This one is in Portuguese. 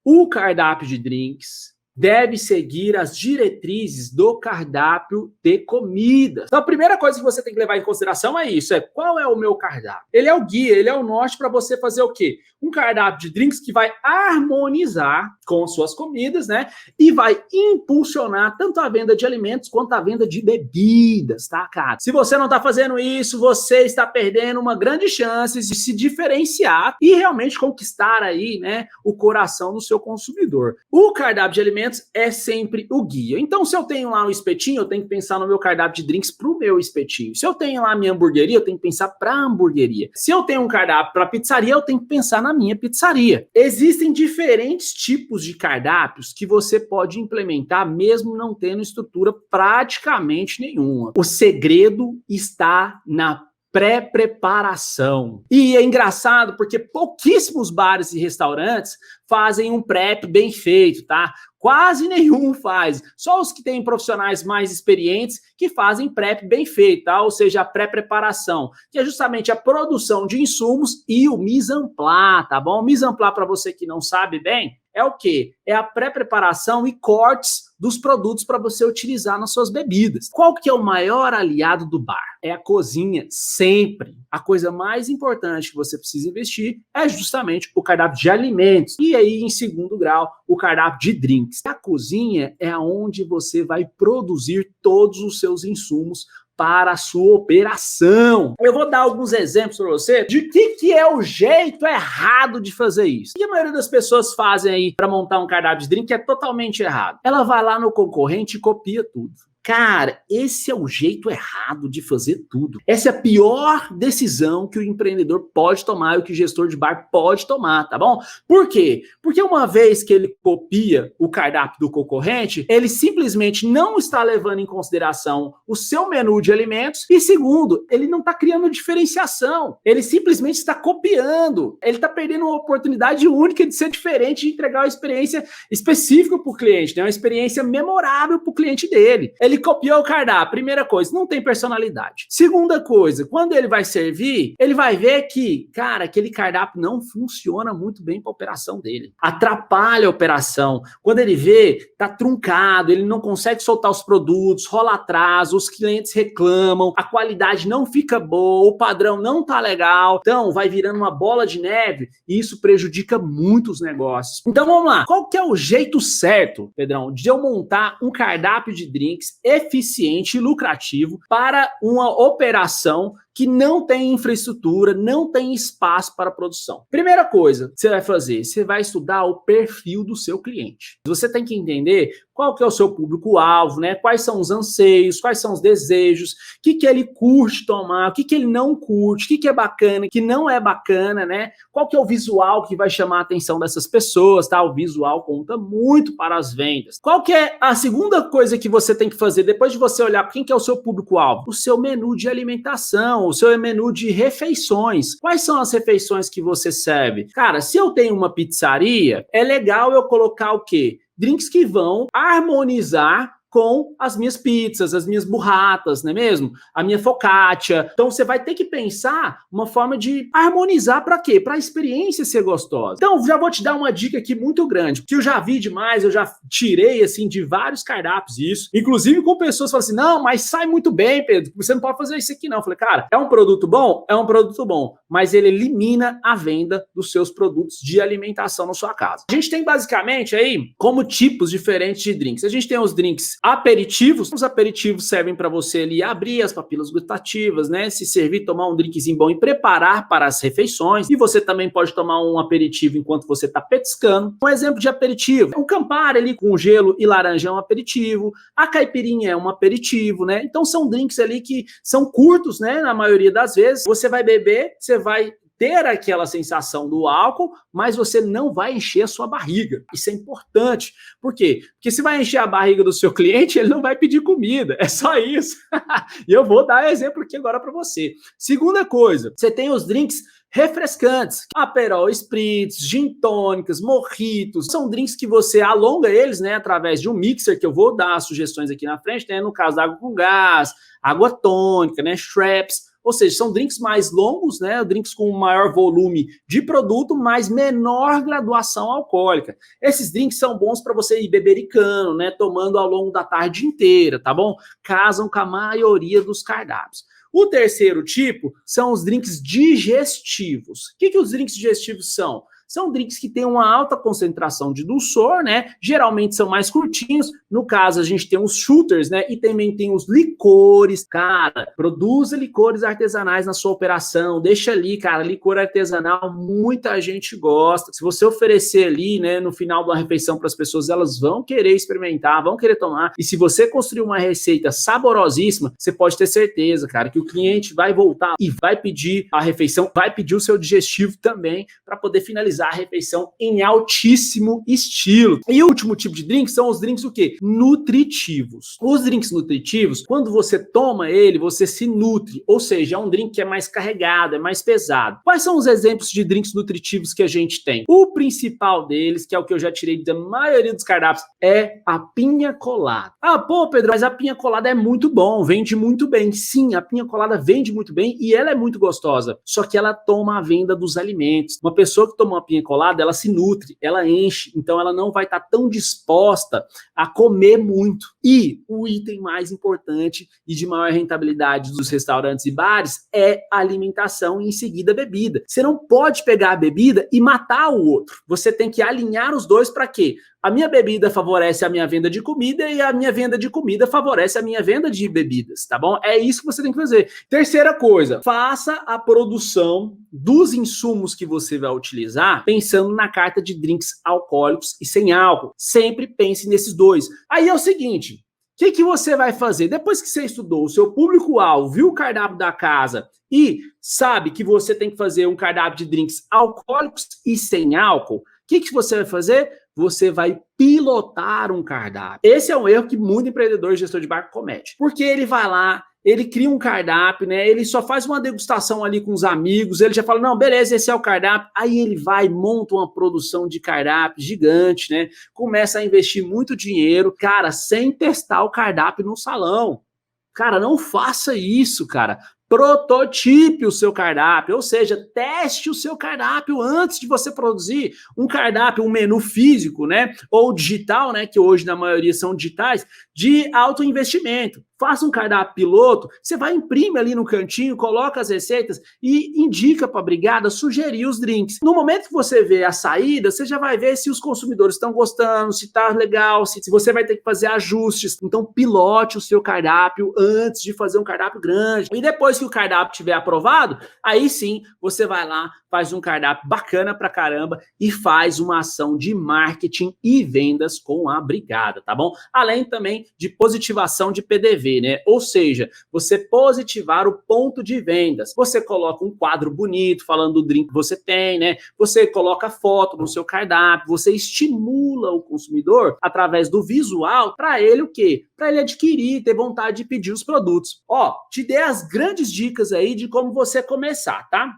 O cardápio de drinks deve seguir as diretrizes do cardápio de comidas. Então, a primeira coisa que você tem que levar em consideração é isso, qual é o meu cardápio? Ele é o guia, ele é o norte para você fazer o quê? Um cardápio de drinks que vai harmonizar com as suas comidas, né? E vai impulsionar tanto a venda de alimentos quanto a venda de bebidas, tá, cara? Se você não está fazendo isso, você está perdendo uma grande chance de se diferenciar e realmente conquistar aí, né, o coração do seu consumidor. O cardápio de alimentos é sempre o guia. Então, se eu tenho lá um espetinho, eu tenho que pensar no meu cardápio de drinks para o meu espetinho. Se eu tenho lá a minha hamburgueria, eu tenho que pensar para a hamburgueria. Se eu tenho um cardápio para pizzaria, eu tenho que pensar na minha pizzaria. Existem diferentes tipos de cardápios que você pode implementar mesmo não tendo estrutura praticamente nenhuma. O segredo está na pré-preparação. E é engraçado porque pouquíssimos bares e restaurantes fazem um prep bem feito, tá? Quase nenhum faz. Só os que têm profissionais mais experientes que fazem prep bem feito, tá? Ou seja, a pré-preparação, que é justamente a produção de insumos e o mise en place, tá bom? O mise en place, para você que não sabe bem, é o quê? É a pré-preparação e cortes dos produtos para você utilizar nas suas bebidas. Qual que é o maior aliado do bar? É a cozinha, sempre. A coisa mais importante que você precisa investir é justamente o cardápio de alimentos. E aí, em segundo grau, o cardápio de drinks. A cozinha é onde você vai produzir todos os seus insumos para a sua operação. Eu vou dar alguns exemplos para você de que é o jeito errado de fazer isso. O que a maioria das pessoas fazem aí para montar um cardápio de drink que é totalmente errado? Ela vai lá no concorrente e copia tudo. Cara, esse é o jeito errado de fazer tudo. Essa é a pior decisão que o empreendedor pode tomar e o que o gestor de bar pode tomar, tá bom? Por quê? Porque uma vez que ele copia o cardápio do concorrente, ele simplesmente não está levando em consideração o seu menu de alimentos e, segundo, ele não está criando diferenciação. Ele simplesmente está copiando. Ele está perdendo uma oportunidade única de ser diferente, de entregar uma experiência específica para o cliente, né? Uma experiência memorável para o cliente dele. Ele copiou o cardápio. Primeira coisa, não tem personalidade. Segunda coisa, quando ele vai servir, ele vai ver que, cara, aquele cardápio não funciona muito bem para a operação dele. Atrapalha a operação. Quando ele vê, tá truncado, ele não consegue soltar os produtos, rola atraso, os clientes reclamam, a qualidade não fica boa, o padrão não tá legal. Então, vai virando uma bola de neve e isso prejudica muito os negócios. Então, vamos lá. Qual que é o jeito certo, Pedrão, de eu montar um cardápio de drinks eficiente e lucrativo para uma operação que não tem infraestrutura, não tem espaço para produção? Primeira coisa que você vai fazer, você vai estudar o perfil do seu cliente. Você tem que entender qual que é o seu público-alvo, né? Quais são os anseios, quais são os desejos, o que ele curte tomar, o que ele não curte, o que é bacana, o que não é bacana, né? Qual que é o visual que vai chamar a atenção dessas pessoas, tá? O visual conta muito para as vendas. Qual que é a segunda coisa que você tem que fazer depois de você olhar quem que é o seu público-alvo? O seu menu de alimentação, o seu menu de refeições. Quais são as refeições que você serve? Cara, se eu tenho uma pizzaria, é legal eu colocar o quê? Drinks que vão harmonizar com as minhas pizzas, as minhas burratas, não é mesmo? A minha focaccia. Então, você vai ter que pensar uma forma de harmonizar para quê? Para a experiência ser gostosa. Então, já vou te dar uma dica aqui muito grande, que eu já vi demais, eu já tirei, assim, de vários cardápios isso, inclusive com pessoas que falam assim, não, mas sai muito bem, Pedro, você não pode fazer isso aqui não. Eu falei, cara, é um produto bom? É um produto bom, mas ele elimina a venda dos seus produtos de alimentação na sua casa. A gente tem basicamente aí como tipos diferentes de drinks. A gente tem os drinks aperitivos. Os aperitivos servem para você ali abrir as papilas gustativas, né? Se servir, tomar um drinkzinho bom e preparar para as refeições. E você também pode tomar um aperitivo enquanto você está petiscando. Um exemplo de aperitivo, o Campari ali com gelo e laranja é um aperitivo. A caipirinha é um aperitivo, né? Então são drinks ali que são curtos, né? Na maioria das vezes. Você vai beber, você vai ter aquela sensação do álcool, mas você não vai encher a sua barriga. Isso é importante. Por quê? Porque se vai encher a barriga do seu cliente, ele não vai pedir comida. É só isso. E eu vou dar exemplo aqui agora para você. Segunda coisa, você tem os drinks refrescantes, Aperol Spritz, gin tônicas, mojitos, são drinks que você alonga eles, né, através de um mixer, que eu vou dar sugestões aqui na frente, né, no caso da água com gás, água tônica, né, Schweppes, Ou seja, são drinks mais longos, né? Drinks com maior volume de produto, mas menor graduação alcoólica. Esses drinks são bons para você ir bebericando, né? Tomando ao longo da tarde inteira, tá bom? Casam com a maioria dos cardápios. O terceiro tipo são os drinks digestivos. O que os drinks digestivos são? São drinks que têm uma alta concentração de dulçor, né? Geralmente são mais curtinhos. No caso, a gente tem os shooters, né? E também tem os licores. Cara, produza licores artesanais na sua operação. Deixa ali, cara, licor artesanal, muita gente gosta. Se você oferecer ali, né, no final da refeição para as pessoas, elas vão querer experimentar, vão querer tomar. E se você construir uma receita saborosíssima, você pode ter certeza, cara, que o cliente vai voltar e vai pedir a refeição, vai pedir o seu digestivo também para poder finalizar a refeição em altíssimo estilo. E o último tipo de drink são os drinks o quê? Nutritivos. Os drinks nutritivos, quando você toma ele, você se nutre, ou seja, é um drink que é mais carregado, é mais pesado. Quais são os exemplos de drinks nutritivos que a gente tem? O principal deles, que é o que eu já tirei da maioria dos cardápios, é a pinha colada. Ah, pô, Pedro, mas a pinha colada é muito bom, vende muito bem. Sim, a pinha colada vende muito bem e ela é muito gostosa, só que ela toma a venda dos alimentos. Uma pessoa que toma uma pinha colada, ela se nutre, ela enche, então ela não vai estar tão disposta a comer muito. E o item mais importante e de maior rentabilidade dos restaurantes e bares é a alimentação e em seguida a bebida. Você não pode pegar a bebida e matar o outro. Você tem que alinhar os dois para quê? A minha bebida favorece a minha venda de comida e a minha venda de comida favorece a minha venda de bebidas, tá bom? É isso que você tem que fazer. Terceira coisa, faça a produção dos insumos que você vai utilizar pensando na carta de drinks alcoólicos e sem álcool. Sempre pense nesses dois. Aí é o seguinte, o que você vai fazer? Depois que você estudou o seu público-alvo, viu o cardápio da casa e sabe que você tem que fazer um cardápio de drinks alcoólicos e sem álcool, o que você vai fazer? Você vai pilotar um cardápio. Esse é um erro que muito empreendedor e gestor de barco comete. Porque ele vai lá, ele cria um cardápio, né? Ele só faz uma degustação ali com os amigos, ele já fala, não, beleza, esse é o cardápio. Aí ele vai, monta uma produção de cardápio gigante, né? Começa a investir muito dinheiro, cara, sem testar o cardápio no salão. Cara, não faça isso, cara. Prototipe o seu cardápio, ou seja, teste o seu cardápio antes de você produzir um cardápio, um menu físico, né? Ou digital, né? Que hoje na maioria são digitais, de alto investimento. Faça um cardápio piloto, você vai imprimir ali no cantinho, coloca as receitas e indica para a brigada sugerir os drinks. No momento que você vê a saída, você já vai ver se os consumidores estão gostando, se está legal, se você vai ter que fazer ajustes. Então pilote o seu cardápio antes de fazer um cardápio grande. E depois que o cardápio estiver aprovado, aí sim você vai lá, faz um cardápio bacana pra caramba e faz uma ação de marketing e vendas com a brigada, tá bom? Além também de positivação de PDV, né? Ou seja, você positivar o ponto de vendas. Você coloca um quadro bonito falando do drink que você tem, né? Você coloca foto no seu cardápio, você estimula o consumidor através do visual para ele o quê? Para ele adquirir, ter vontade de pedir os produtos. Ó, te dei as grandes dicas aí de como você começar, tá?